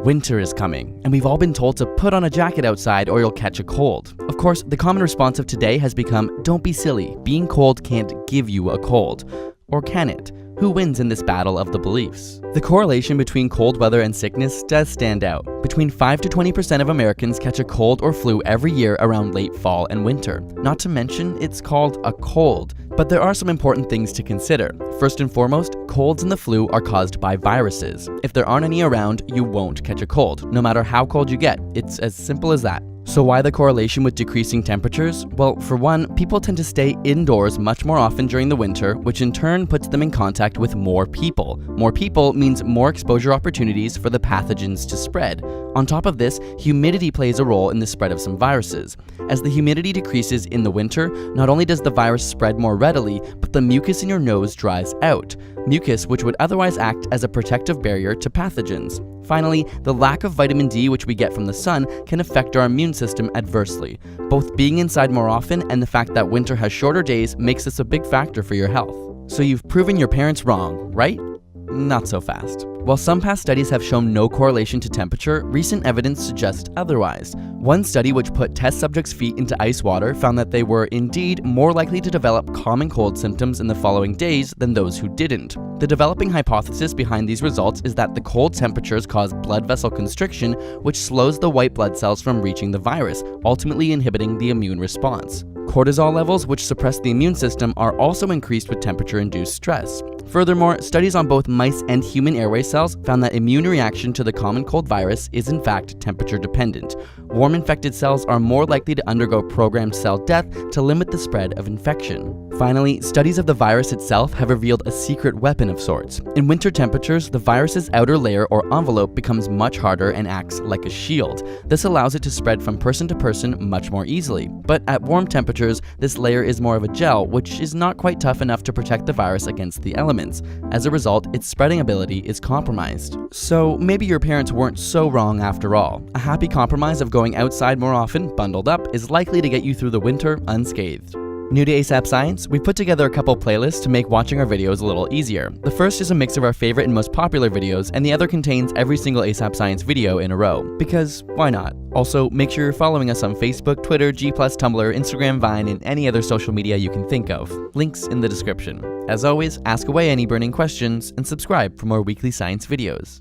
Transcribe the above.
Winter is coming, and we've all been told to put on a jacket outside or you'll catch a cold. Of course, the common response of today has become, don't be silly, being cold can't give you a cold. Or can it? Who wins in this battle of the beliefs? The correlation between cold weather and sickness does stand out. Between 5 to 20% of Americans catch a cold or flu every year around late fall and winter. Not to mention, it's called a cold. But there are some important things to consider. First and foremost, colds and the flu are caused by viruses. If there aren't any around, you won't catch a cold, no matter how cold you get. It's as simple as that. So why the correlation with decreasing temperatures? Well, for one, people tend to stay indoors much more often during the winter, which in turn puts them in contact with more people. More people means more exposure opportunities for the pathogens to spread. On top of this, humidity plays a role in the spread of some viruses. As the humidity decreases in the winter, not only does the virus spread more readily, but the mucus in your nose dries out. Mucus which would otherwise act as a protective barrier to pathogens. Finally, the lack of vitamin D which we get from the sun can affect our immune system adversely. Both being inside more often and the fact that winter has shorter days makes this a big factor for your health. So you've proven your parents wrong, right? Not so fast. While some past studies have shown no correlation to temperature, recent evidence suggests otherwise. One study which put test subjects' feet into ice water found that they were indeed more likely to develop common cold symptoms in the following days than those who didn't. The developing hypothesis behind these results is that the cold temperatures cause blood vessel constriction, which slows the white blood cells from reaching the virus, ultimately inhibiting the immune response. Cortisol levels, which suppress the immune system, are also increased with temperature-induced stress. Furthermore, studies on both mice and human airway cells found that immune reaction to the common cold virus is in fact temperature-dependent. Warm infected cells are more likely to undergo programmed cell death to limit the spread of infection. Finally, studies of the virus itself have revealed a secret weapon of sorts. In winter temperatures, the virus's outer layer or envelope becomes much harder and acts like a shield. This allows it to spread from person to person much more easily. But at warm temperatures, this layer is more of a gel, which is not quite tough enough to protect the virus against the elements. As a result, its spreading ability is compromised. So maybe your parents weren't so wrong after all. A happy compromise of going outside more often, bundled up, is likely to get you through the winter unscathed. New to ASAP Science, we put together a couple playlists to make watching our videos a little easier. The first is a mix of our favorite and most popular videos, and the other contains every single ASAP Science video in a row. Because why not? Also, make sure you're following us on Facebook, Twitter, G+, Tumblr, Instagram, Vine, and any other social media you can think of. Links in the description. As always, ask away any burning questions, and subscribe for more weekly science videos.